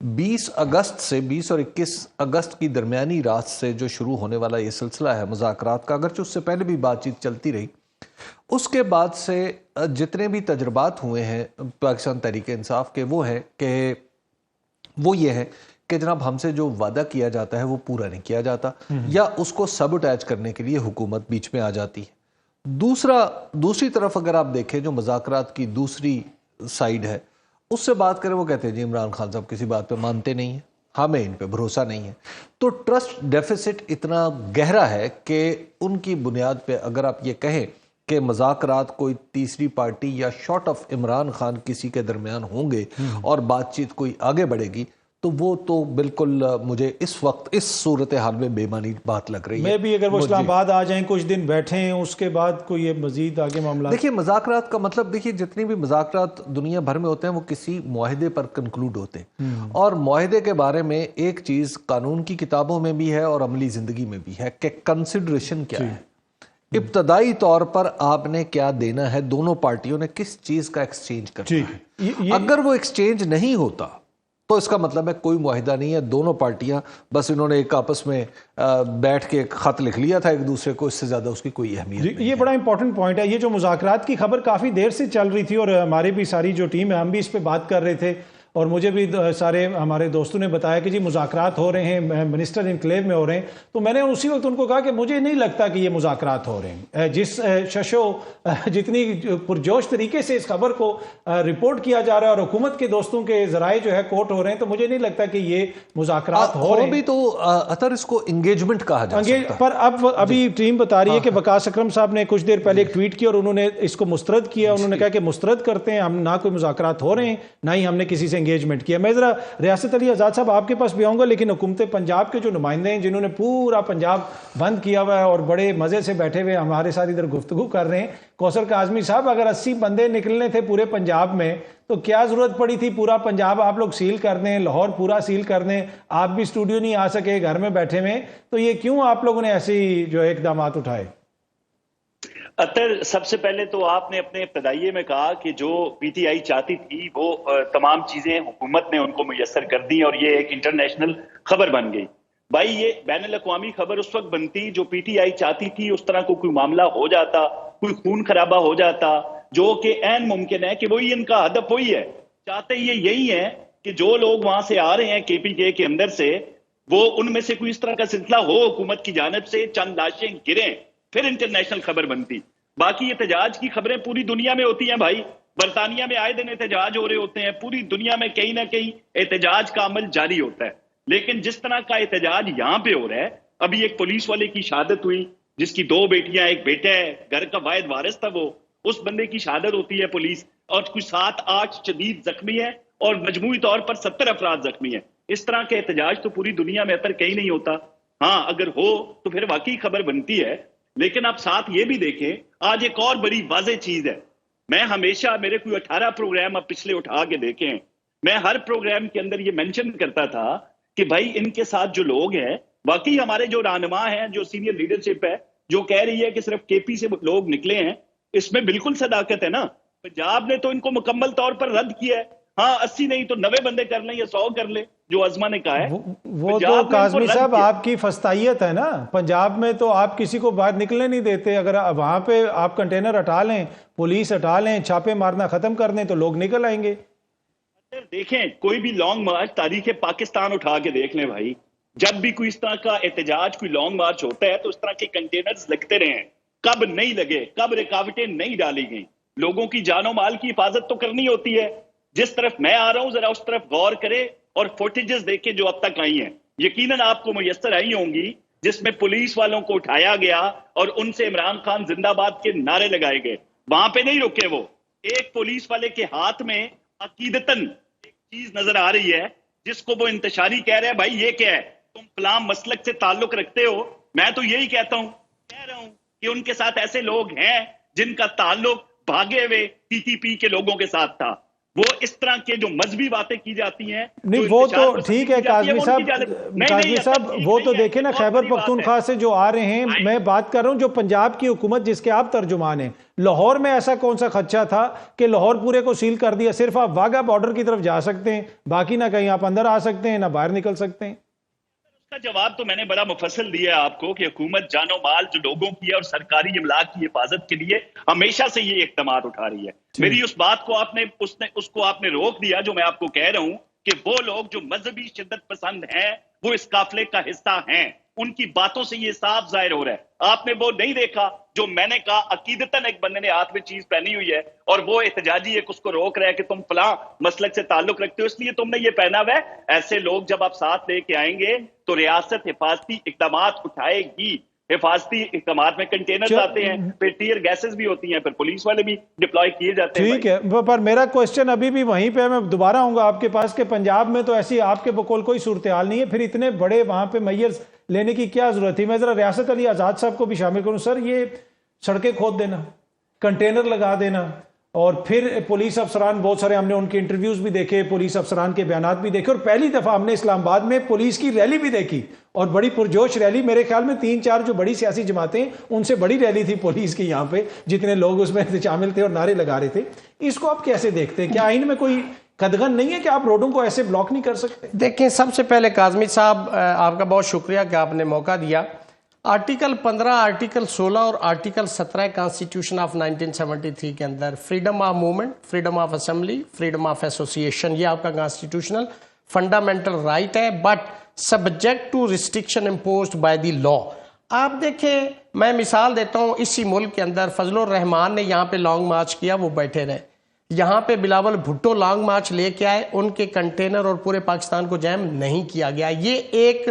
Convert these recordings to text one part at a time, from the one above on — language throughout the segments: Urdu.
20 اگست سے 20 اور 21 اگست کی درمیانی رات سے جو شروع ہونے والا یہ سلسلہ ہے مذاکرات کا، اگرچہ اس سے پہلے بھی بات چیت چلتی رہی، اس کے بعد سے جتنے بھی تجربات ہوئے ہیں پاکستان تحریک انصاف کے، وہ یہ ہے کہ جناب ہم سے جو وعدہ کیا جاتا ہے وہ پورا نہیں کیا جاتا، یا اس کو سبوٹیج کرنے کے لیے حکومت بیچ میں آ جاتی ہے۔ دوسری طرف اگر آپ دیکھیں جو مذاکرات کی دوسری سائیڈ ہے، اس سے بات کریں، وہ کہتے ہیں جی عمران خان صاحب کسی بات پہ مانتے نہیں ہیں، ہمیں ان پہ بھروسہ نہیں ہے۔ تو ٹرسٹ ڈیفیسٹ اتنا گہرا ہے کہ ان کی بنیاد پہ اگر آپ یہ کہیں کہ مذاکرات کوئی تیسری پارٹی یا شارٹ آف عمران خان کسی کے درمیان ہوں گے اور بات چیت کوئی آگے بڑھے گی، تو وہ تو بالکل مجھے اس وقت اس صورتحال میں بے معنی بات لگ رہی ہے۔ میں بھی اگر وہ اسلام آباد آ جائیں، کچھ دن بیٹھیں، اس کے بعد کوئی یہ مزید آگے معاملہ، دیکھیے مذاکرات کا مطلب، دیکھیے جتنی بھی مذاکرات دنیا بھر میں ہوتے ہیں وہ کسی معاہدے پر کنکلوڈ ہوتے ہیں، اور معاہدے کے بارے میں ایک چیز قانون کی کتابوں میں بھی ہے اور عملی زندگی میں بھی ہے کہ کنسیڈریشن کیا ہے، ابتدائی طور پر آپ نے کیا دینا ہے، دونوں پارٹیوں نے کس چیز کا ایکسچینج کرنا ہے۔ اگر وہ ایکسچینج نہیں ہوتا تو اس کا مطلب ہے کوئی معاہدہ نہیں ہے، دونوں پارٹیاں بس انہوں نے ایک آپس میں بیٹھ کے ایک خط لکھ لیا تھا ایک دوسرے کو، اس سے زیادہ اس کی کوئی اہمیت نہیں۔ یہ بڑا امپورٹنٹ پوائنٹ ہے۔ یہ جو مذاکرات کی خبر کافی دیر سے چل رہی تھی، اور ہماری بھی ساری جو ٹیم ہے ہم بھی اس پہ بات کر رہے تھے، اور مجھے بھی سارے ہمارے دوستوں نے بتایا کہ جی مذاکرات ہو رہے ہیں، منسٹر انکلیو میں ہو رہے ہیں، تو میں نے اسی وقت ان کو کہا کہ مجھے نہیں لگتا کہ یہ مذاکرات ہو رہے ہیں۔ جس جتنی پرجوش طریقے سے اس خبر کو رپورٹ کیا جا رہا ہے اور حکومت کے دوستوں کے ذرائع جو ہے کوٹ ہو رہے ہیں، تو مجھے نہیں لگتا کہ یہ مذاکرات ہو رہے ہیں۔ بھی تو اطہر اس کو انگیجمنٹ کہا جا سکتا ہے، پر ابھی ٹیم بتا رہی ہے کہ وقاص اکرم صاحب نے کچھ دیر پہلے ایک ٹویٹ کیا اور انہوں نے اس کو مسترد کیا، انہوں نے کہا کہ مسترد کرتے ہیں، ہم نہ کوئی مذاکرات ہو رہے ہیں، نہ ہی ہم نے کسی سے انگیجمنٹ کیا۔ میں ذرا ریاست علی آزاد صاحب آپ کے پاس بھی آؤں گا، لیکن حکومت پنجاب کے جو نمائندے ہیں جنہوں نے پورا پنجاب بند کیا ہوا ہے اور بڑے مزے سے بیٹھے ہوئے ہمارے ساتھ ادھر گفتگو کر رہے ہیں، کوثر کاظمی صاحب، اگر 80 بندے نکلنے تھے پورے پنجاب میں تو کیا ضرورت پڑی تھی پورا پنجاب آپ لوگ سیل کر دیں، لاہور پورا سیل کر دیں، آپ بھی اسٹوڈیو نہیں آ سکے، گھر میں بیٹھے ہوئے، تو یہ کیوں آپ لوگوں نے ایسی جو اقدامات اٹھائے؟ اطہر، سب سے پہلے تو آپ نے اپنے ابتدائیے میں کہا کہ جو پی ٹی آئی چاہتی تھی وہ تمام چیزیں حکومت نے ان کو میسر کر دی اور یہ ایک انٹرنیشنل خبر بن گئی۔ بھائی یہ بین الاقوامی خبر اس وقت بنتی جو پی ٹی آئی چاہتی تھی، اس طرح کو کوئی معاملہ ہو جاتا، کوئی خون خرابہ ہو جاتا، جو کہ عین ممکن ہے کہ وہی ان کا ہدف وہی ہے، چاہتے یہ یہی ہے کہ جو لوگ وہاں سے آ رہے ہیں کے پی کے اندر سے، وہ ان میں سے کوئی اس طرح کا سلسلہ ہو حکومت کی جانب سے، چند لاشیں گریں، پھر انٹرنیشنل خبر بنتی۔ باقی احتجاج کی خبریں پوری دنیا میں ہوتی ہیں بھائی، برطانیہ میں آئے دن احتجاج ہو رہے ہوتے ہیں، پوری دنیا میں کہیں نہ کہیں احتجاج کا عمل جاری ہوتا ہے، لیکن جس طرح کا احتجاج یہاں پہ ہو رہا ہے، ابھی ایک پولیس والے کی شہادت ہوئی جس کی 2 بیٹیاں، ایک بیٹا ہے، گھر کا واحد وارث تھا وہ، اس بندے کی شہادت ہوتی ہے پولیس، اور کچھ 7-8 شدید زخمی ہیں اور مجموعی طور پر 70 افراد زخمی ہیں۔ اس طرح کے احتجاج تو پوری دنیا میں اثر کہیں نہیں ہوتا، ہاں اگر ہو تو پھر واقعی خبر بنتی ہے۔ لیکن آپ ساتھ یہ بھی دیکھیں، آج ایک اور بڑی واضح چیز ہے، میں ہمیشہ میرے کوئی 18 پروگرام اب پچھلے اٹھا کے دیکھیں، میں ہر پروگرام کے اندر یہ مینشن کرتا تھا کہ بھائی ان کے ساتھ جو لوگ ہیں، واقعی ہمارے جو رہنما ہیں، جو سینئر لیڈرشپ ہے، جو کہہ رہی ہے کہ صرف کے پی سے لوگ نکلے ہیں، اس میں بالکل صداقت ہے نا۔ پنجاب نے تو ان کو مکمل طور پر رد کیا ہے، ہاں 80 نہیں تو 90 بندے کر لیں یا 100 کر لیں، جو عزما نے کہا ہے۔ وہ تو کاظمی صاحب آپ کی فستائیت ہے نا، پنجاب میں تو آپ کسی کو باہر نکلنے نہیں دیتے، اگر وہاں پہ آپ کنٹینر ہٹا لیں، پولیس ہٹا لیں، چھاپے مارنا ختم کر دیں تو لوگ نکل آئیں گے۔ دیکھیں کوئی بھی لانگ مارچ تاریخ پاکستان اٹھا کے دیکھ لیں بھائی، جب بھی کوئی اس طرح کا احتجاج، کوئی لانگ مارچ ہوتا ہے تو اس طرح کے کنٹینرز لگتے رہے ہیں، کب نہیں لگے، کب رکاوٹیں نہیں ڈالی گئیں، لوگوں کی جان و مال کی حفاظت تو کرنی ہوتی ہے۔ جس طرف میں آ رہا ہوں ذرا اس طرف غور کرے اور فوٹیجز دیکھیں جو اب تک آئی ہیں، یقیناً آپ کو میسر آئی ہوں گی، جس میں پولیس والوں کو اٹھایا گیا اور ان سے عمران خان زندہ باد کے نعرے لگائے گئے۔ وہاں پہ نہیں رکے وہ، ایک پولیس والے کے ہاتھ میں عقیدتاً ایک چیز نظر آ رہی ہے جس کو وہ انتشاری کہہ رہے ہیں، بھائی یہ کیا ہے، تم فلاں مسلک سے تعلق رکھتے ہو۔ میں تو یہی کہتا ہوں، کہہ رہا ہوں کہ ان کے ساتھ ایسے لوگ ہیں جن کا تعلق بھاگے ہوئے ٹی ٹی پی کے لوگوں کے ساتھ تھا، وہ اس طرح کے جو مذہبی باتیں کی جاتی ہیں نہیں وہ تو ٹھیک ہے کاظمی صاحب وہ تو دیکھیں نا خیبر پختونخوا سے جو آ رہے ہیں میں بات کر رہا ہوں جو پنجاب کی حکومت جس کے آپ ترجمان ہیں لاہور میں ایسا کون سا خدشہ تھا کہ لاہور پورے کو سیل کر دیا صرف آپ واگا بارڈر کی طرف جا سکتے ہیں باقی نہ کہیں آپ اندر آ سکتے ہیں نہ باہر نکل سکتے ہیں اس کا جواب تو میں نے بڑا مفصل دیا ہے آپ کو کہ حکومت جان و مال جو لوگوں کی ہے اور سرکاری املاک کی حفاظت کے لیے ہمیشہ سے یہ اقدامات اٹھا رہی ہے میری اس بات کو اس کو آپ نے روک دیا جو میں آپ کو کہہ رہا ہوں کہ وہ لوگ جو مذہبی شدت پسند ہیں وہ اس قافلے کا حصہ ہیں ان کی باتوں سے یہ صاف ظاہر ہو رہا ہے آپ نے وہ نہیں دیکھا جو میں نے کہا عقیدتاً ایک بندے نے ہاتھ میں چیز پہنی ہوئی ہے اور وہ احتجاجی ایک اس کو روک رہا ہے کہ تم فلاں مسلک سے تعلق رکھتے ہو اس لیے تم نے یہ پہنا ہوا ہے ایسے لوگ جب آپ ساتھ لے کے آئیں گے تو ریاست حفاظتی اقدامات اٹھائے گی حفاظتی اقدامات میں کنٹینر آتے ہیں پھر ٹیئر گیسز بھی ہوتی ہیں پھر پولیس والے بھی ڈپلوائے کیے جاتے ہیں ٹھیک ہے پر میرا کوسچن ابھی بھی وہیں پہ میں دوبارہ آؤں گا آپ کے پاس کہ پنجاب میں تو ایسی آپ کے بقول کوئی صورتحال نہیں ہے پھر اتنے بڑے وہاں پہ میئرز لینے کی کیا ضرورت تھی میں ذرا ریاست علی آزاد صاحب کو بھی شامل کروں سر یہ سڑکیں کھود دینا کنٹینر لگا دینا اور پھر پولیس افسران بہت سارے ہم نے ان کے انٹرویوز بھی دیکھے پولیس افسران کے بیانات بھی دیکھے اور پہلی دفعہ ہم نے اسلام آباد میں پولیس کی ریلی بھی دیکھی اور بڑی پرجوش ریلی میرے خیال میں 3-4 جو بڑی سیاسی جماعتیں ان سے بڑی ریلی تھی پولیس کی یہاں پہ جتنے لوگ اس میں شامل تھے اور نعرے لگا رہے تھے اس کو آپ کیسے دیکھتے ہیں کیا آئین میں کوئی قدغن نہیں ہے کہ آپ روڈوں کو ایسے بلاک نہیں کر سکتے دیکھیں سب سے پہلے کاظمی صاحب آپ کا بہت شکریہ کہ آپ نے موقع دیا آرٹیکل 15 آرٹیکل 16 اور آرٹیکل 17 کانسٹیٹیوشن آف 1973 کے اندر freedom of movement freedom of assembly freedom of association یہ آپ کا کانسٹیٹیوشنل فنڈامنٹل رائٹ ہے but subject to restriction imposed by the law آپ دیکھیں میں مثال دیتا ہوں اسی ملک کے اندر فضل الرحمان نے یہاں پہ لانگ مارچ کیا وہ بیٹھے رہے یہاں پہ بلاول بھٹو لانگ مارچ لے کے آئے ان کے کنٹینر اور پورے پاکستان کو جیم نہیں کیا گیا یہ ایک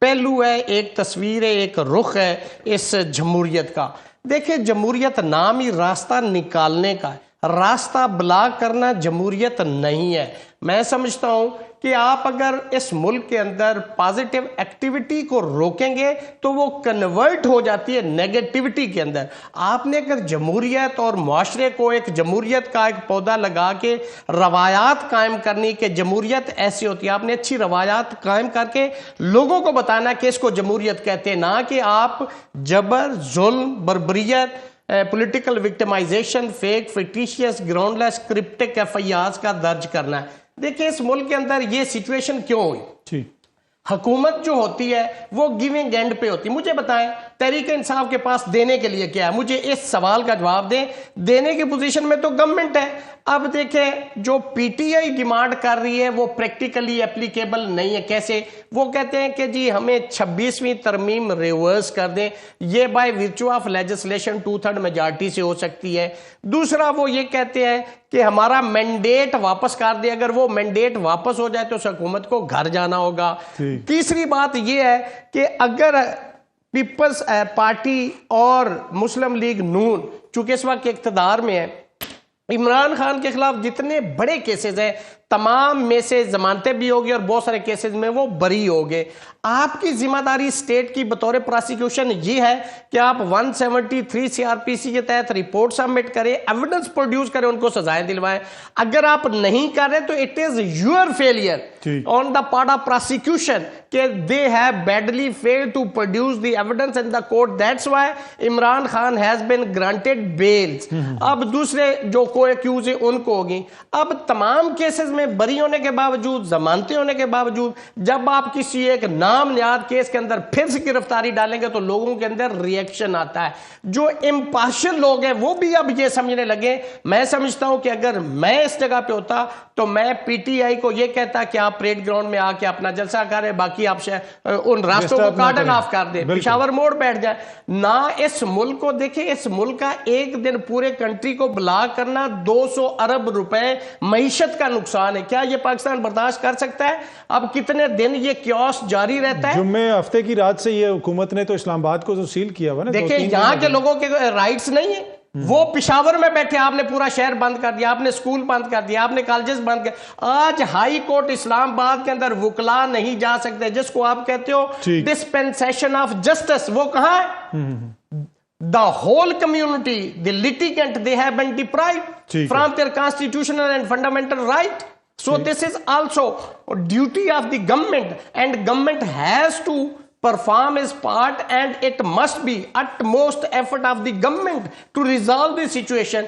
پہلو ہے ایک تصویر ہے ایک رخ ہے اس جمہوریت کا دیکھیں جمہوریت نام ہی راستہ نکالنے کا ہے راستہ بلاک کرنا جمہوریت نہیں ہے میں سمجھتا ہوں کہ آپ اگر اس ملک کے اندر پازیٹیو ایکٹیویٹی کو روکیں گے تو وہ کنورٹ ہو جاتی ہے نیگیٹیوٹی کے اندر آپ نے اگر جمہوریت اور معاشرے کو ایک جمہوریت کا ایک پودا لگا کے روایات قائم کرنی کہ جمہوریت ایسی ہوتی ہے آپ نے اچھی روایات قائم کر کے لوگوں کو بتانا کہ اس کو جمہوریت کہتے ہیں نہ کہ آپ جبر ظلم بربریت political victimisation fake fictitious groundless cryptic F I Rs کا درج کرنا ہے دیکھیں اس ملک کے اندر یہ سچویشن کیوں ہوئی حکومت جو ہوتی ہے وہ گیونگ اینڈ پہ ہوتی ہے مجھے بتائیں تحریک انصاف کے پاس دینے کے لیے کیا ہے مجھے اس سوال کا جواب دیں دینے کی پوزیشن میں تو گورنمنٹ ہے اب دیکھیں جو پی ٹی آئی ڈیمانڈ کر رہی ہے وہ پریکٹیکلی اپلیکیبل نہیں ہے کیسے وہ کہتے ہیں کہ جی ہمیں 26ویں ترمیم ریورس کر دیں یہ بائی ویرچو آف لیجسلیشن 2/3 میجارٹی سے ہو سکتی ہے دوسرا وہ یہ کہتے ہیں کہ ہمارا مینڈیٹ واپس کر دیں اگر وہ مینڈیٹ واپس ہو جائے تو اس حکومت کو گھر جانا ہوگا تیسری بات یہ ہے کہ اگر پیپلز پارٹی اور مسلم لیگ نون چونکہ اس وقت اقتدار میں ہے عمران خان کے خلاف جتنے بڑے کیسز ہیں تمام میں سے ضمانتیں بھی ہوگی اور بہت سارے کیسز میں وہ بری ہوگے آپ کی ذمہ داری اسٹیٹ کی بطور پراسیکیوشن یہ ہے کہ آپ 173 CRPC کے تحت رپورٹ سبمٹ کریں ایویڈنس پروڈیوس کریں ان کو سزائیں دلوائیں اگر آپ نہیں کر رہے تو it is your failure on the part of prosecution کہ they have badly failed to produce the evidence in the court that's why Imran Khan has been granted bails اب دوسرے جو کو ایکیوز ہیں ان کو ہوگی اب تمام کیسز میں بری ہونے کے باوجود ضمانتیں ہونے کے باوجود جب آپ کسی ایک نام نیاد کیس کے اندر پھر سے گرفتاری ڈالیں گے تو لوگوں کے اندر ریئیکشن آتا ہے جو امپارشل لوگ ہیں وہ بھی اب یہ سمجھنے لگے میں سمجھتا ہوں کہ اگر میں اس جگہ پہ ہوتا تو میں پی ٹی آئی کو یہ کہتا کہ آپ پریڈ گراؤنڈ میں آ کے اپنا جلسہ کریں باقی آپ ان راستوں کو کارڈن آف کر دیں پشاور موڑ بیٹھ جائیں نہ اس ملک کو دیکھیں اس ملک کا ایک دن پورے کنٹری کو بلاک کرنا 200 ارب روپے معیشت کا نقصان ہے کیا یہ پاکستان برداشت کر سکتا ہے اب کتنے دن یہ کیوس جاری رہتا ہے جمعے ہفتے کی رات سے یہ حکومت نے تو اسلام آباد کو سیل کیا ہوا نا دیکھیں یہاں کے لوگوں کے رائٹس نہیں ہیں وہ پشاور میں بیٹھے آپ نے پورا شہر بند کر دیا آپ نے سکول بند کر دیا آپ نے کالجز بند کر آج ہائی کورٹ اسلام آباد کے اندر وکلا نہیں جا سکتے جس کو آپ کہتے ہو ڈسپینسیشن آف جسٹس وہ کہاں ہے the whole community, the litigant, they have been deprived from their constitutional and fundamental right. So this is also a duty of the government, and government has to perform its part, and it must be utmost effort of the government to resolve the situation.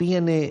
PNA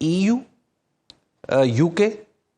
EU, UK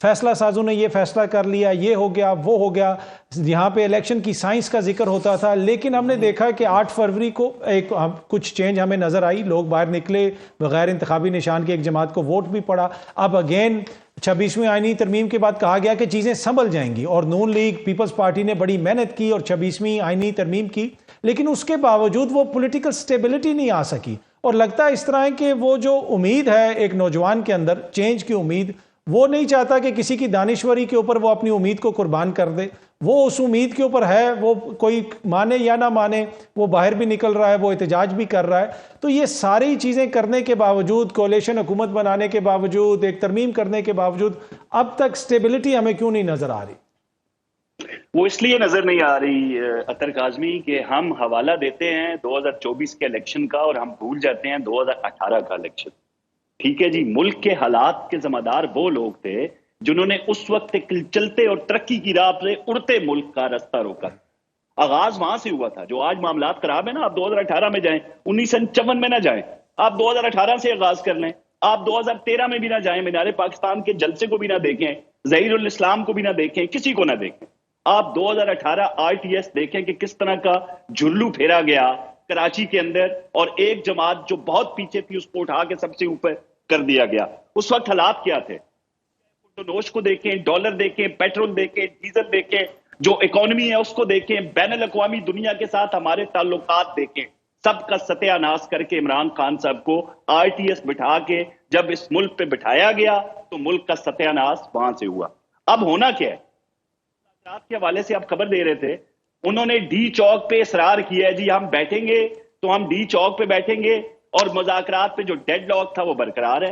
فیصلہ سازوں نے یہ فیصلہ کر لیا، یہ ہو گیا، وہ ہو گیا، یہاں پہ الیکشن کی سائنس کا ذکر ہوتا تھا، لیکن ہم نے دیکھا کہ 8 فروری کو کچھ چینج ہمیں نظر آئی، لوگ باہر نکلے، بغیر انتخابی نشان کے ایک جماعت کو ووٹ بھی پڑا۔ اب اگین 26ویں آئینی ترمیم کے بعد کہا گیا کہ چیزیں سنبھل جائیں گی، اور نون لیگ پیپلز پارٹی نے بڑی محنت کی اور 26ویں آئینی ترمیم کی، لیکن اس کے باوجود وہ پولیٹیکل سٹیبلٹی نہیں آ سکی، اور لگتا ہے اس طرح ہے کہ وہ جو امید ہے ایک نوجوان کے اندر، چینج کی امید، وہ نہیں چاہتا کہ کسی کی دانشوری کے اوپر وہ اپنی امید کو قربان کر دے، وہ اس امید کے اوپر ہے، وہ کوئی مانے یا نہ مانے، وہ باہر بھی نکل رہا ہے، وہ احتجاج بھی کر رہا ہے۔ تو یہ ساری چیزیں کرنے کے باوجود، کولیشن حکومت بنانے کے باوجود، ایک ترمیم کرنے کے باوجود، اب تک سٹیبلٹی ہمیں کیوں نہیں نظر آ رہی؟ وہ اس لیے نظر نہیں آ رہی اطہر کاظمی کہ ہم حوالہ دیتے ہیں 2024 کے الیکشن کا اور ہم بھول جاتے ہیں 2018 کا الیکشن۔ ٹھیک ہے جی، ملک کے حالات کے ذمہ دار وہ لوگ تھے جنہوں نے اس وقت چلتے اور ترقی کی راہ سے اڑتے ملک کا راستہ روکا۔ آغاز وہاں سے ہوا تھا۔ جو آج معاملات خراب ہیں نا، آپ 2018 میں جائیں، 1955 میں نہ جائیں، آپ 2018 سے آغاز کر لیں، آپ 2013 میں بھی نہ جائیں، مینار پاکستان کے جلسے کو بھی نہ دیکھیں، ظہیر الاسلام کو بھی نہ دیکھیں، کسی کو نہ دیکھیں، آپ 2018 RTS دیکھیں کہ کس طرح کا جھلو پھیرا گیا کراچی کے اندر، اور ایک جماعت جو بہت پیچھے تھی اس کو اٹھا کے سب سے اوپر کر دیا گیا۔ اس وقت حالات کیا تھے؟ نوش کو دیکھیں، ڈالر دیکھیں، پیٹرول دیکھیں، ڈیزل دیکھیں، جو اکانومی ہے اس کو دیکھیں، بین الاقوامی دنیا کے ساتھ ہمارے تعلقات دیکھیں، سب کا ستیہ ناش کر کے عمران خان صاحب کو RTS بٹھا کے جب اس ملک پہ بٹھایا گیا تو ملک کا ستیہ ناش وہاں سے ہوا۔ اب ہونا کیا ہے؟ کے حوالے سے آپ خبر دے رہے تھے، انہوں نے ڈی چوک پہ اصرار کیا ہے، جی ہم بیٹھیں گے تو ہم ڈی چوک پہ بیٹھیں گے، اور مذاکرات پہ جو ڈیڈ لاک تھا وہ برقرار ہے۔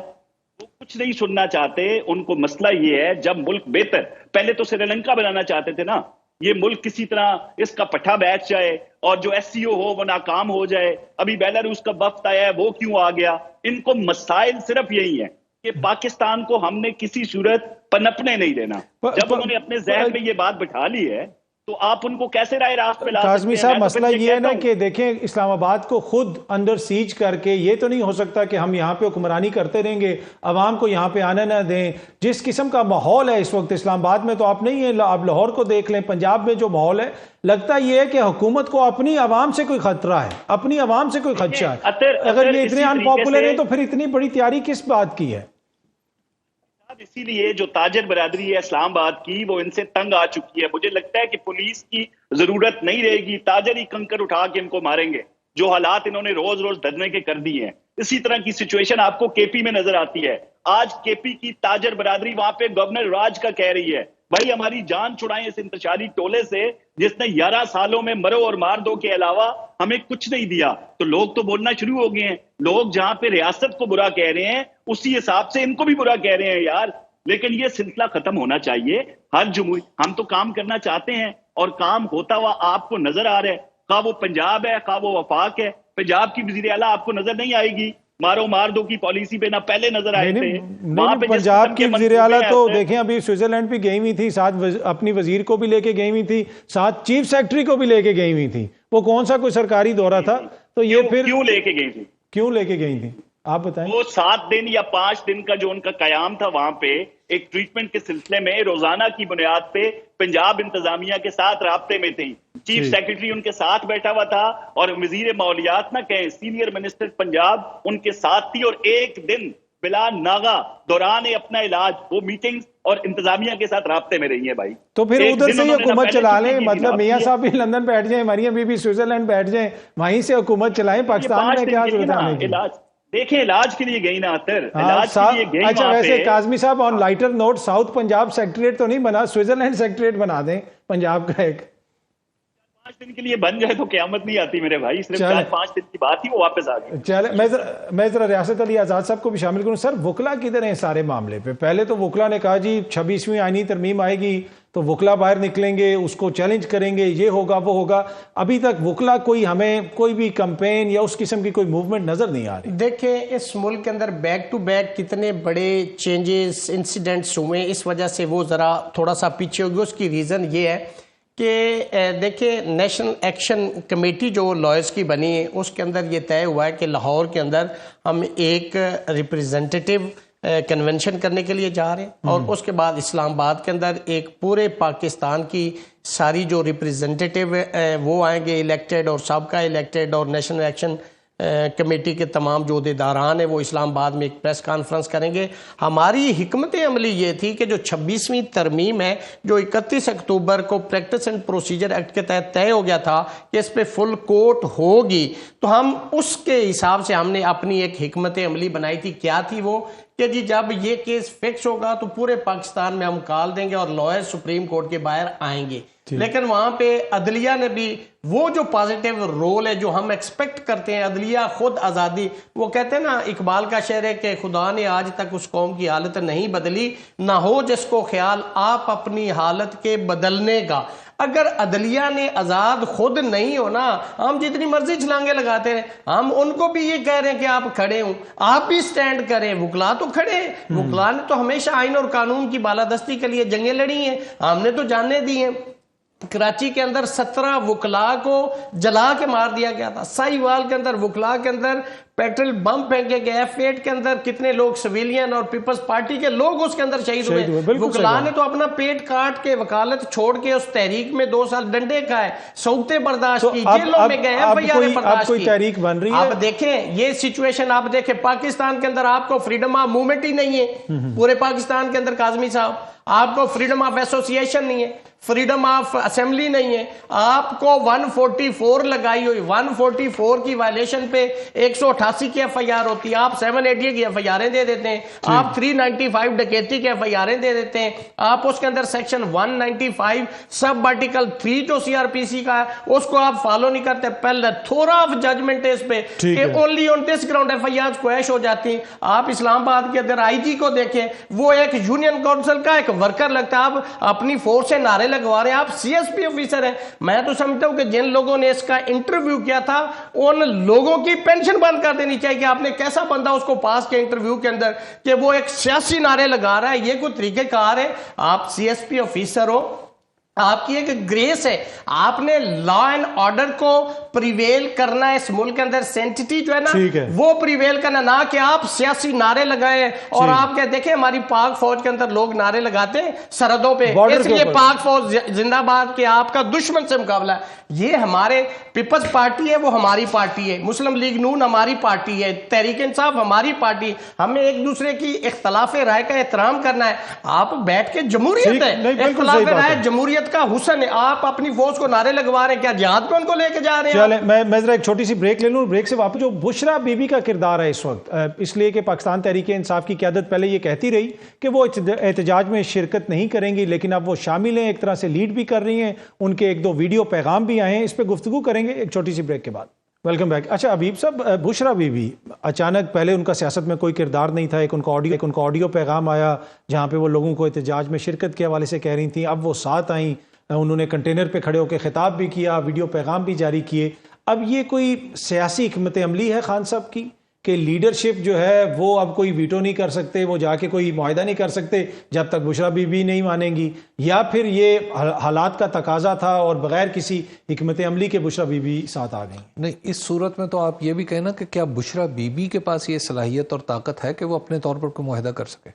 وہ کچھ نہیں سننا چاہتے، ان کو مسئلہ یہ ہے جب ملک بہتر، پہلے تو سری لنکا بنانا چاہتے تھے نا، یہ ملک کسی طرح اس کا پٹھا بیٹھ جائے اور جو SCO ہو وہ ناکام ہو جائے۔ ابھی بیلاروس کا وفد آیا ہے، وہ کیوں آ گیا؟ ان کو مسائل صرف یہی ہیں کہ پاکستان کو ہم نے کسی صورت پنپنے نہیں دینا۔ جب انہوں نے اپنے ذہن میں یہ بات بٹھا لی ہے تو آپ ان کو کیسے رائے راست پہ لا سکتے ہیں؟ کاظمی صاحب، مسئلہ یہ ہے نا کہ دیکھیں اسلام آباد کو خود انڈر سیج کر کے، یہ تو نہیں ہو سکتا کہ ہم یہاں پہ حکمرانی کرتے رہیں گے، عوام کو یہاں پہ آنے نہ دیں۔ جس قسم کا ماحول ہے اس وقت اسلام آباد میں، تو آپ نہیں ہیں، آپ لاہور کو دیکھ لیں، پنجاب میں جو ماحول ہے، لگتا یہ ہے کہ حکومت کو اپنی عوام سے کوئی خطرہ ہے، اپنی عوام سے کوئی خدشہ ہے۔ اگر یہ اتنے ان پاپولر ہیں تو پھر اتنی بڑی تیاری کس بات کی ہے؟ اسی لیے جو تاجر برادری ہے اسلام آباد کی، وہ ان سے تنگ آ چکی ہے۔ مجھے لگتا ہے کہ پولیس کی ضرورت نہیں رہے گی، تاجر ہی کنکر اٹھا کے ان کو ماریں گے، جو حالات انہوں نے روز روز دھرنے کے کر دیے ہیں۔ اسی طرح کی سچویشن آپ کو KP میں نظر آتی ہے۔ آج KP کی تاجر برادری وہاں پہ گورنر راج کا کہہ رہی ہے، بھائی ہماری جان چھڑائیں اس انتشاری ٹولے سے جس نے 11 سالوں میں مرو اور مار دو کے علاوہ ہمیں کچھ نہیں دیا۔ تو لوگ تو بولنا شروع ہو گئے ہیں، لوگ جہاں پہ ریاست کو برا کہہ رہے ہیں اسی حساب سے ان کو بھی برا کہہ رہے ہیں یار۔ لیکن یہ سلسلہ ختم ہونا چاہیے۔ ہر جمہوری، ہم تو کام کرنا چاہتے ہیں اور کام ہوتا ہوا آپ کو نظر آ رہا ہے، خواہ وہ پنجاب ہے خواہ وہ وفاق ہے۔ پنجاب کی وزیر اعلیٰ آپ کو نظر نہیں آئے گی، مارو مار دو کی پالیسی پہ نہ پہلے نظر آئے تھے۔ پنجاب کی وزیر اعلیٰ تو دیکھیں ابھی سوئٹزرلینڈ بھی گئی ہوئی تھی، ساتھ اپنی وزیر کو بھی لے کے گئی ہوئی تھی، ساتھ چیف سیکرٹری کو بھی لے کے گئی ہوئی تھی۔ وہ کون سا کوئی سرکاری دورہ تھا؟ تو یہ پھر کیوں لے کے گئی تھی؟ کیوں لے کے گئی تھی آپ بتائیں؟ وہ 7 دن یا 5 دن کا جو ان کا قیام تھا وہاں پہ ایک ٹریٹمنٹ کے سلسلے میں، روزانہ کی بنیاد پہ پنجاب انتظامیہ کے ساتھ رابطے میں تھی۔ چیف سیکرٹری ان کے ساتھ بیٹھا ہوا تھا اور وزیر ماحولیات نہ کہیں، سینئر منسٹر پنجاب ان کے ساتھ تھی، اور ایک دن بلا ناغا دوران اپنا علاج وہ میٹنگز اور انتظامیہ کے ساتھ رابطے میں رہی ہیں بھائی۔ تو پھر ادھر سے ہی حکومت چلا لیں، مطلب میاں صاحب بھی لندن بیٹھ جائیں، مریم بی بھی سوئٹزرلینڈ بیٹھ جائیں، وہیں سے حکومت چلائیں، پاکستان میں کیا ضرورت آنے کی؟ دیکھیں علاج کے لیے گئی نا اطہر، علاج کے لیے گئی۔ اچھا ویسے کاظمی صاحب on lighter note, south Punjab secretariat تو نہیں بنا، سوئٹزرلینڈ سیکٹریٹ بنا دیں پنجاب کا ایک۔ 5 دن کے لیے بن جائے تو قیامت نہیں آتی میرے بھائی، صرف 4-5 دن کی بات ہی وہ واپس آ گئی۔ چلے میں ذرا ریاست علی آزاد صاحب کو بھی شامل کروں۔ سر وکلا کدھر ہیں سارے معاملے پہ؟ پہلے تو وکلا نے کہا جی 26ویں آئینی ترمیم آئے گی تو وکلا باہر نکلیں گے، اس کو چیلنج کریں گے، یہ ہوگا وہ ہوگا۔ ابھی تک وکلا ہمیں کوئی بھی کمپین یا اس قسم کی کوئی موومنٹ نظر نہیں آ رہی۔ دیکھیں اس ملک کے اندر بیک ٹو بیک کتنے بڑے چینجز انسیڈنٹس ہوئے، اس وجہ سے وہ ذرا تھوڑا سا پیچھے ہو گیا۔ اس کی ریزن یہ ہے کہ دیکھیں نیشنل ایکشن کمیٹی جو لائرز کی بنی ہے، اس کے اندر یہ طے ہوا ہے کہ لاہور کے اندر ہم ایک ریپریزنٹیٹیو کنونشن کرنے کے لیے جا رہے ہیں، اور اس کے بعد اسلام آباد کے اندر ایک پورے پاکستان کی ساری جو ریپریزنٹیٹیو وہ آئیں گے الیکٹڈ اور سابقہ الیکٹڈ، اور نیشنل الیکشن کمیٹی کے تمام جو عہدیداران ہیں وہ اسلام آباد میں ایک پریس کانفرنس کریں گے۔ ہماری حکمت عملی یہ تھی کہ جو 26ویں ترمیم ہے جو 31 اکتوبر کو پریکٹس اینڈ پروسیجر ایکٹ کے تحت طے ہو گیا تھا کہ اس پہ فل کوٹ ہوگی، تو ہم اس کے حساب سے ہم نے اپنی ایک حکمت عملی بنائی تھی۔ کیا تھی وہ کہ جی جب یہ کیس فکس ہوگا تو پورے پاکستان میں ہم کال دیں گے اور لائر سپریم کورٹ کے باہر آئیں گے، لیکن وہاں پہ عدلیہ نے بھی وہ جو پازیٹیو رول ہے جو ہم ایکسپیکٹ کرتے ہیں، عدلیہ خود آزادی، وہ کہتے ہیں نا اقبال کا شعر ہے کہ خدا نے آج تک اس قوم کی حالت نہیں بدلی، نہ ہو جس کو خیال آپ اپنی حالت کے بدلنے کا۔ اگر عدلیہ نے آزاد خود نہیں ہونا، ہم جتنی مرضی چھلانگے لگاتے ہیں، ہم ان کو بھی یہ کہہ رہے ہیں کہ آپ کھڑے ہوں، آپ بھی سٹینڈ کریں۔ وکلا تو کھڑے ہیں، وکلا نے تو ہمیشہ آئین اور قانون کی بالادستی کے لیے جنگیں لڑی ہیں، ہم نے تو جانیں دی ہیں۔ کراچی کے اندر 17 وکلا کو جلا کے مار دیا گیا تھا، ساہیوال کے اندر وکلا کے اندر پیٹرول بم پھینکے گئے، F8 کے اندر کتنے لوگ سویلین اور پیپلز پارٹی کے لوگ اس کے اندر شہید ہوئے۔ وکلا نے تو اپنا پیٹ کاٹ کے وکالت چھوڑ کے اس تحریک میں 2 سال ڈنڈے کھائے، سوتے برداشت کی، جیلوں میں گئے، FIR برداشت کی۔ تحریک بن رہی ہے، آپ دیکھیں یہ سچویشن، آپ دیکھیں پاکستان کے اندر آپ کو فریڈم آف موومنٹ ہی نہیں ہے، پورے پاکستان کے اندر کاظمی صاحب آپ کو فریڈم آف ایسوسیشن نہیں ہے، فریڈم آف اسمبلی نہیں ہے، آپ کو 144 لگائی ہوئی، 144 کی وائلیشن پہ 188 کی FIR ہوتی ہے، آپ 780 کی FIRیں دے دیتے ہیں، آپ 395 ڈکیتی کی FIRیں دے دیتے ہیں، آپ اس کے اندر سیکشن 195 سب آرٹیکل 3 جو CRPC کا ہے اس کو آپ فالو نہیں کرتے۔ پہلے تھورا آف ججمنٹ ہے اس پہ کہ only on this ground FIRs کویش ہو جاتی ہیں۔ آپ اسلام آباد کے اندر IG کو دیکھیں، وہ ایک یونین کونسل کا ایک ورکر لگتا ہے، آپ اپنی فورس سے نعرے لگوا رہے ہیں، آپ CSP آفیسر ہیں۔ میں تو سمجھتا ہوں کہ جن لوگوں نے اس کا انٹرویو کیا تھا ان لوگوں کی پینشن بند کر دینی چاہیے کہ آپ نے کیسا بندہ اس کو پاس کیا انٹرویو کے اندر کہ وہ ایک سیاسی نعرے لگا رہا ہے، یہ کوئی طریقہ کار ہے؟ آپ CSP آفیسر ہو، آپ کی ایک گریس ہے، آپ نے لا اینڈ آرڈر کو پریویل کرنا ہے اس ملک کے اندر، سینٹیٹی جو ہے نا وہ پریویل کرنا، نہ کہ آپ سیاسی نعرے لگائیں۔ اور آپ کیا دیکھیں ہماری پاک فوج کے اندر لوگ نعرے لگاتے ہیں سرحدوں پہ، اس لیے پاک فوج زندہ باد کہ آپ کا دشمن سے مقابلہ ہے۔ یہ ہمارے پیپلز پارٹی ہے، وہ ہماری پارٹی ہے، مسلم لیگ نون ہماری پارٹی ہے، تحریک انصاف ہماری پارٹی، ہمیں ایک دوسرے کی اختلاف رائے کا احترام کرنا ہے۔ آپ بیٹھ کے جمہوریت ہے، اختلاف رائے جمہوریت کا حسن ہے، آپ اپنی فوج کو نعرے لگوا رہے ہیں، کیا جہاد پہ ان کو لے کے جا رہے ہیں؟ چلیں میں ذرا ایک چھوٹی سی بریک لے لوں، بریک سے واپس جو بشرا بی بی کا کردار ہے اس وقت، اس لیے کہ پاکستان تحریک انصاف کی قیادت پہلے یہ کہتی رہی کہ وہ احتجاج میں شرکت نہیں کریں گی، لیکن اب وہ شامل ہیں، ایک طرح سے لیڈ بھی کر رہی ہیں، ان کے 1-2 ویڈیو پیغام بھی آئے ہیں، اس پہ گفتگو کریں گے ایک چھوٹی سی بریک کے بعد۔ Welcome back. اچھا حبیب صاحب، بشرا بی بی اچانک، پہلے ان کا سیاست میں کوئی کردار نہیں تھا، ایک ان کا آڈیو پیغام آیا جہاں پہ وہ لوگوں کو احتجاج میں شرکت کے حوالے سے کہہ رہی تھیں، اب وہ ساتھ آئیں، انہوں نے کنٹینر پہ کھڑے ہو کے خطاب بھی کیا، ویڈیو پیغام بھی جاری کیے۔ اب یہ کوئی سیاسی حکمت عملی ہے خان صاحب کی کہ لیڈرشپ جو ہے وہ اب کوئی ویٹو نہیں کر سکتے، وہ جا کے کوئی معاہدہ نہیں کر سکتے جب تک بشرا بی بی نہیں مانیں گی، یا پھر یہ حالات کا تقاضا تھا اور بغیر کسی حکمت عملی کے بشرا بی بی ساتھ آ گئیں؟ نہیں، اس صورت میں تو آپ یہ بھی کہنا کہ کیا بشرا بی بی کے پاس یہ صلاحیت اور طاقت ہے کہ وہ اپنے طور پر کوئی معاہدہ کر سکے؟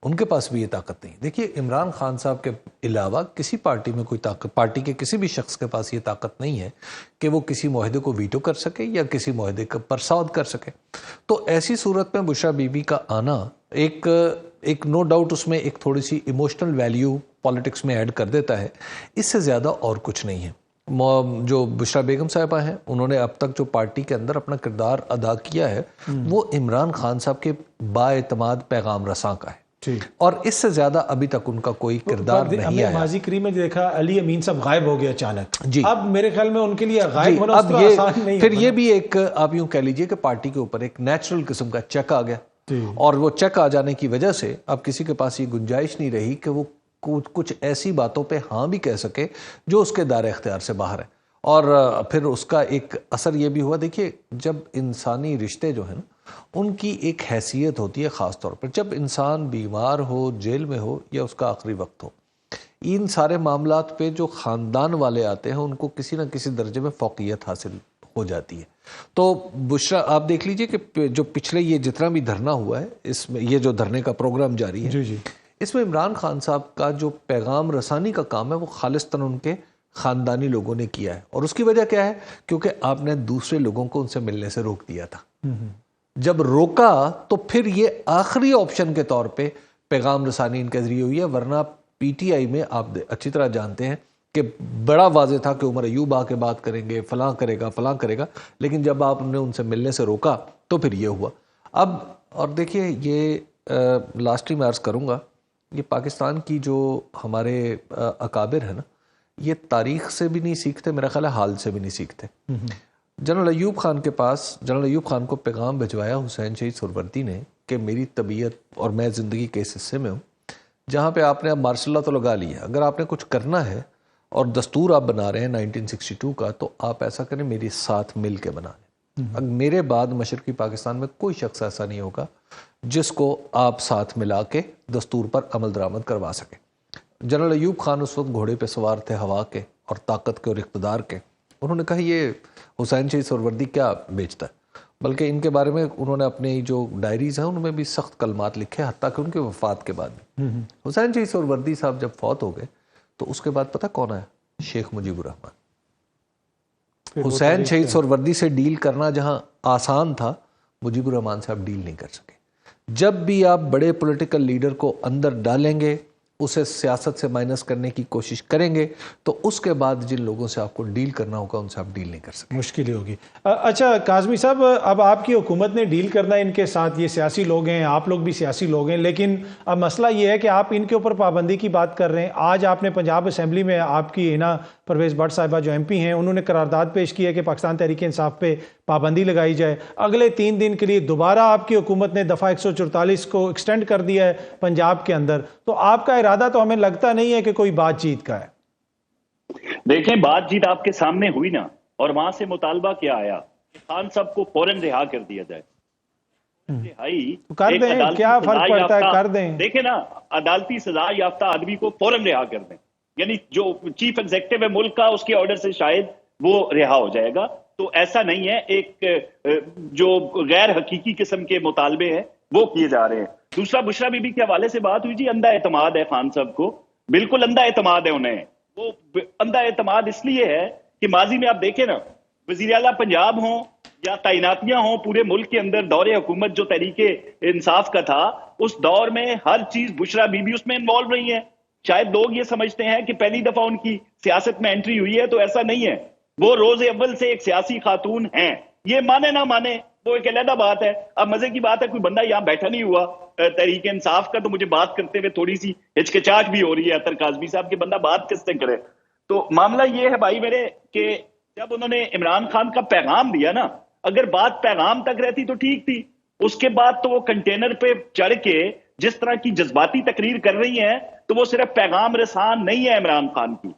ان کے پاس بھی یہ طاقت نہیں۔ دیکھیے عمران خان صاحب کے علاوہ کسی پارٹی میں کوئی طاقت، پارٹی کے کسی بھی شخص کے پاس یہ طاقت نہیں ہے کہ وہ کسی معاہدے کو ویٹو کر سکے یا کسی معاہدے پر سود کر سکے۔ تو ایسی صورت میں بشرا بی بی کا آنا ایک نو ڈاؤٹ اس میں ایک تھوڑی سی ایموشنل ویلیو پالیٹکس میں ایڈ کر دیتا ہے، اس سے زیادہ اور کچھ نہیں ہے۔ جو بشرا بیگم صاحبہ ہیں انہوں نے اب تک جو پارٹی کے اندر اپنا کردار ادا کیا ہے وہ عمران خان صاحب کے بااعتماد پیغام رساں کا ہے، اور اس سے زیادہ ابھی تک ان کا کوئی کردار نہیں آیا۔ ماضی قریب میں دیکھا علی امین صاحب غائب ہو گیا اچانک، اب میرے خیال میں ان کے لیے غائب ہونا اس طرح آسان نہیں ہے۔ پھر یہ بھی ایک آپ یوں کہہ لیجئے کہ پارٹی کے اوپر ایک نیچرل قسم کا چیک آ گیا، اور وہ چیک آ جانے کی وجہ سے اب کسی کے پاس یہ گنجائش نہیں رہی کہ وہ کچھ ایسی باتوں پہ ہاں بھی کہہ سکے جو اس کے دائرہ اختیار سے باہر ہے، اور پھر اس کا ایک اثر یہ بھی ہوا۔ دیکھیے جب انسانی رشتے جو ہیں ان کی ایک حیثیت ہوتی ہے، خاص طور پر جب انسان بیمار ہو، جیل میں ہو یا اس کا آخری وقت ہو، ان سارے معاملات پہ جو خاندان والے آتے ہیں ان کو کسی نہ کسی درجے میں فوقیت حاصل ہو جاتی ہے. تو بشرا آپ دیکھ لیجئے کہ جو پچھلے یہ جتنا بھی دھرنا ہوا ہے اس میں یہ جو دھرنے کا پروگرام جاری ہے جی اس میں عمران خان صاحب کا جو پیغام رسانی کا کام ہے وہ خالصتاً ان کے خاندانی لوگوں نے کیا ہے. اور اس کی وجہ کیا ہے؟ کیونکہ آپ نے دوسرے لوگوں کو ان سے ملنے سے روک دیا تھا. جب روکا تو پھر یہ آخری آپشن کے طور پہ پیغام رسانی ان کے ذریعے ہوئی ہے. ورنہ پی ٹی آئی میں آپ اچھی طرح جانتے ہیں کہ بڑا واضح تھا کہ عمر ایوب آ کے بات کریں گے، فلاں کرے گا، لیکن جب آپ نے ان سے ملنے سے روکا تو پھر یہ ہوا. اب اور دیکھیے یہ لاسٹلی میں عرض کروں گا، یہ پاکستان کی جو ہمارے اکابر ہیں نا، یہ تاریخ سے بھی نہیں سیکھتے، میرا خیال ہے حال سے بھی نہیں سیکھتے. جنرل ایوب خان کے پاس جنرل ایوب خان کو پیغام بھجوایا حسین شہید سہروردی نے کہ میری طبیعت اور میں زندگی کے اس حصے میں ہوں جہاں پہ آپ نے اب مارشل اللہ تو لگا لی ہے، اگر آپ نے کچھ کرنا ہے اور دستور آپ بنا رہے ہیں 1962 کا تو آپ ایسا کریں میری ساتھ مل کے بنا لیں. میرے بعد مشرقی پاکستان میں کوئی شخص ایسا نہیں ہوگا جس کو آپ ساتھ ملا کے دستور پر عمل درآمد کروا سکیں. جنرل ایوب خان اس وقت گھوڑے پہ سوار تھے، ہوا کے اور طاقت کے اور اقتدار کے. انہوں نے کہا یہ حسین شہید سہروردی کیا بیچتا ہے، بلکہ ان کے بارے میں انہوں نے اپنی جو ڈائریز ہیں ان میں بھی سخت کلمات لکھے، حتیٰ کہ ان کے وفات کے بعد بھی. حسین شہید سہروردی صاحب جب فوت ہو گئے تو اس کے بعد پتہ کون ہے؟ شیخ مجیب الرحمان. حسین شہید سہروردی سے ڈیل کرنا جہاں آسان تھا، مجیب الرحمان سے آپ ڈیل نہیں کر سکے. جب بھی آپ بڑے پولیٹیکل لیڈر کو اندر ڈالیں گے، اسے سیاست سے مائنس کرنے کی کوشش کریں گے، تو اس کے بعد جن لوگوں سے آپ کو ڈیل کرنا ہوگا ان سے آپ ڈیل نہیں کر سکیں. مشکل ہی ہوگی. اچھا کاظمی صاحب، اب آپ کی حکومت نے ڈیل کرنا ان کے ساتھ، یہ سیاسی لوگ ہیں، آپ لوگ بھی سیاسی لوگ ہیں، لیکن اب مسئلہ یہ ہے کہ آپ ان کے اوپر پابندی کی بات کر رہے ہیں. آج آپ نے پنجاب اسمبلی میں آپ کی ہینا پرویز بٹ صاحبہ جو ایم پی ہیں انہوں نے قرارداد پیش کی ہے کہ پاکستان تحریک انصاف پہ پابندی لگائی جائے. اگلے 3 دن کے لیے دوبارہ آپ کی حکومت نے دفعہ 144 کو ایکسٹینڈ کر دیا ہے پنجاب کے اندر. تو آپ کا ارادہ تو ہمیں لگتا نہیں ہے کہ کوئی بات چیت کا ہے. دیکھیں بات چیت آپ کے سامنے ہوئی نا، اور وہاں سے مطالبہ کیا آیا کہ خان صاحب کو فوراً رہا کر دیا جائے. کر دیں، کیا فرق پڑتا ہے، کر دیں. دیکھیں نا، عدالتی سزا یافتہ آدمی کو فوراً رہا کر دیں، یعنی جو چیف ایگزیکٹو ہے ملک کا، اس کے آرڈر سے شاید وہ رہا ہو جائے گا. تو ایسا نہیں ہے، ایک جو غیر حقیقی قسم کے مطالبے ہیں وہ کیے جا رہے ہیں. دوسرا بشرا بی بی کے حوالے سے بات ہوئی، جی اندھا اعتماد ہے خان صاحب کو، بالکل اندھا اعتماد ہے انہیں. وہ اندھا اعتماد اس لیے ہے کہ ماضی میں آپ دیکھیں نا، وزیر اعلیٰ پنجاب ہوں یا تعیناتیاں ہوں پورے ملک کے اندر، دور حکومت جو تحریک انصاف کا تھا اس دور میں ہر چیز بشرا بی بی اس میں انوالو رہی ہیں. شاید لوگ یہ سمجھتے ہیں کہ پہلی دفعہ ان کی سیاست میں انٹری ہوئی ہے، تو ایسا نہیں ہے. وہ روز اول سے ایک سیاسی خاتون ہیں، یہ مانے نہ مانے وہ ایک علیحدہ بات ہے. اب مزے کی بات ہے کوئی بندہ یہاں بیٹھا نہیں ہوا تحریک انصاف کا، تو مجھے بات کرتے ہوئے تھوڑی سی ہچکچاہٹ بھی ہو رہی ہے اطہر کاظمی صاحب کہ بندہ بات کس سے کرے. تو معاملہ یہ ہے بھائی میرے کہ جب انہوں نے عمران خان کا پیغام دیا نا، اگر بات پیغام تک رہتی تو ٹھیک تھی. اس کے بعد تو وہ کنٹینر پہ چڑھ کے جس طرح کی جذباتی تقریر کر رہی ہیں، تو وہ صرف پیغام رسان نہیں ہے عمران خان کی.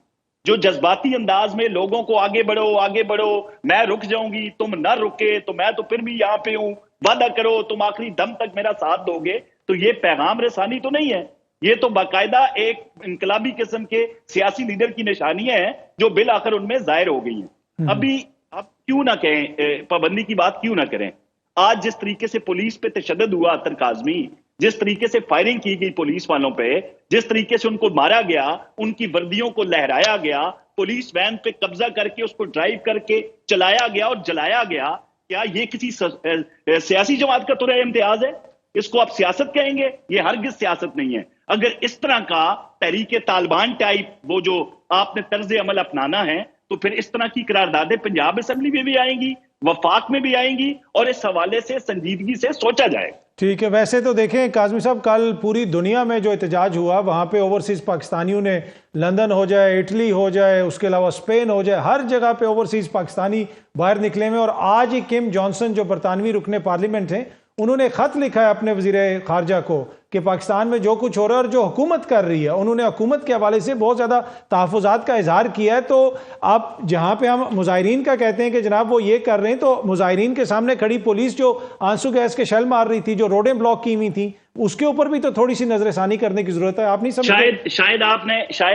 جو جذباتی انداز میں لوگوں کو آگے بڑھو، میں رک جاؤں گی، تم نہ رکے تو میں تو پھر بھی یہاں پہ ہوں، وعدہ کرو تم آخری دم تک میرا ساتھ دو گے، تو یہ پیغام رسانی تو نہیں ہے. یہ تو باقاعدہ ایک انقلابی قسم کے سیاسی لیڈر کی نشانیاں ہیں جو بالآخر ان میں ظاہر ہو گئی ہیں. ابھی آپ کیوں نہ کہیں پابندی کی بات کیوں نہ کریں؟ آج جس طریقے سے پولیس پہ تشدد ہوا اطہر کاظمی، جس طریقے سے فائرنگ کی گئی پولیس والوں پہ، جس طریقے سے ان کو مارا گیا، ان کی وردیوں کو لہرایا گیا، پولیس وین پہ قبضہ کر کے اس کو ڈرائیو کر کے چلایا گیا اور جلایا گیا، کیا یہ کسی سیاسی جماعت کا طرح امتیاز ہے؟ اس کو آپ سیاست کہیں گے؟ یہ ہرگز سیاست نہیں ہے. اگر اس طرح کا تحریک طالبان ٹائپ وہ جو آپ نے طرز عمل اپنانا ہے، تو پھر اس طرح کی قراردادیں پنجاب اسمبلی میں بھی آئیں گی، وفاق میں بھی آئیں گی، اور اس حوالے سے سنجیدگی سے سوچا جائے. ٹھیک ہے. ویسے تو دیکھیں کاظمی صاحب، کل پوری دنیا میں جو احتجاج ہوا وہاں پہ اوورسیز پاکستانیوں نے، لندن ہو جائے، اٹلی ہو جائے، اس کے علاوہ اسپین ہو جائے، ہر جگہ پہ اوورسیز پاکستانی باہر نکلے ہوئے. اور آج ہی کم جانسن جو برطانوی رکن پارلیمنٹ ہیں انہوں نے خط لکھا ہے اپنے وزیر خارجہ کو کہ پاکستان میں جو کچھ ہو رہا ہے اور جو حکومت کر رہی ہے، انہوں نے حکومت کے حوالے سے بہت زیادہ تحفظات کا اظہار کیا ہے. تو آپ جہاں پہ ہم مظاہرین کا کہتے ہیں کہ جناب وہ یہ کر رہے ہیں، تو مظاہرین کے سامنے کھڑی پولیس جو آنسو گیس کے شیل مار رہی تھی، جو روڈیں بلاک کی ہوئی تھیں، اس کے اوپر بھی تو تھوڑی سی نظر ثانی کرنے کی ضرورت ہے. آپ نہیں سمجھتے؟ شاید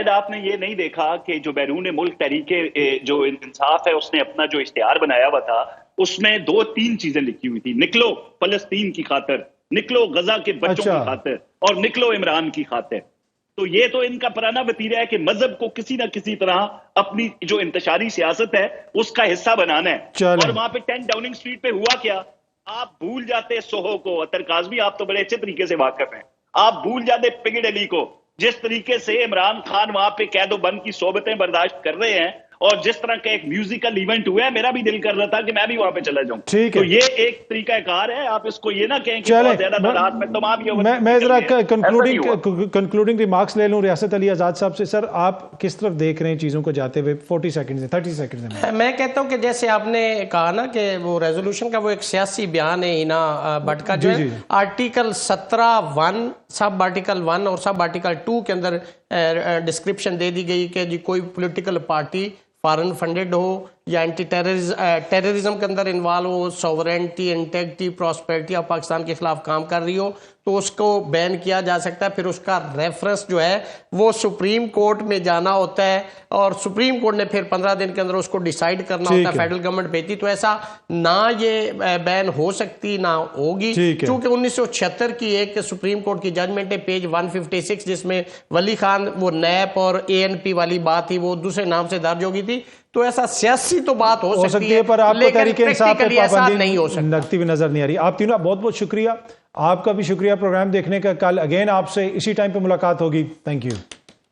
آپ نے یہ نہیں دیکھا کہ جو بیرون ملک تحریک جو انصاف ہے اس نے اپنا جو اشتہار بنایا ہوا تھا، اس میں 2-3 چیزیں لکھی ہوئی تھی: نکلو فلسطین کی خاطر، نکلو غزہ کے بچوں کی خاطر، اور نکلو عمران کی خاطر. تو یہ تو ان کا پرانا وتیرہ ہے کہ مذہب کو کسی نہ کسی طرح اپنی جو انتشاری سیاست ہے اس کا حصہ بنانا ہے. اور وہاں پہ 10 ڈاؤننگ اسٹریٹ پہ ہوا کیا؟ آپ بھول جاتے سوہو کو. اطہر کاظمی آپ تو بڑے اچھے طریقے سے واقف ہیں. آپ بھول جاتے پگڈیلی کو. جس طریقے سے عمران خان وہاں پہ قید و بند کی صحبتیں برداشت کر رہے ہیں، اور جس طرح کا ایک میوزیکل ایونٹ ہوا ہے، میرا بھی دل کر رہا تھا کہ میں بھی وہاں پہ چلا جاؤں. تو یہ ایک طریقہ کار ہے. آپ اس کو یہ نہ کہیں کہ بہت زیادہ تعداد میں تمام یہ. میں ذرا کنکلوڈنگ ریمارکس لے لوں ریاست علی آزاد صاحب سے. سر آپ کس طرف دیکھ رہے ہیں چیزوں کو جاتے ہوئے 30 سیکنڈ میں کہتا ہوں کہ جیسے آپ نے کہا نا کہ وہ ریزولوشن کا وہ ایک سیاسی بیان ہے ہینا بٹ کا، جو ہے آرٹیکل 17(1) سب آرٹیکل 1 اور سب آرٹیکل 2 کے اندر ڈسکرپشن دے دی گئی کہ جی کوئی پولیٹیکل پارٹی فارن فنڈڈ ہو یا اینٹی ٹیررزم کے اندر انوالو ہو، sovereignty, integrity, prosperity of Pakistan کے خلاف کام کر رہی ہو، تو اس کو بین کیا جا سکتا ہے. پھر اس کا ریفرنس جو ہے وہ سپریم کورٹ میں جانا ہوتا ہے، اور سپریم کورٹ نے پھر 15 دن کے اندر اس کو ڈیسائیڈ کرنا ہوتا ہے، فیڈرل گورنمنٹ بھیجتی. تو ایسا نہ یہ بین ہو سکتی نہ ہوگی، چونکہ 1976 کی ایک سپریم کورٹ کی ججمنٹ ہے پیج 156، جس میں ولی خان وہ نیپ اور ANP والی بات تھی وہ دوسرے نام سے درج ہوگی تھی. تو ایسا سیاسی تو بات ہو سکتی ہے، پر آپ کو تحریک انصاف پہ پابندی نہیں ہو سکتی لگتی ہوئی نظر نہیں آ رہی. آپ تینوں بہت بہت شکریہ. آپ کا بھی شکریہ پروگرام دیکھنے کا. کل اگین آپ سے اسی ٹائم پہ ملاقات ہوگی. Thank you.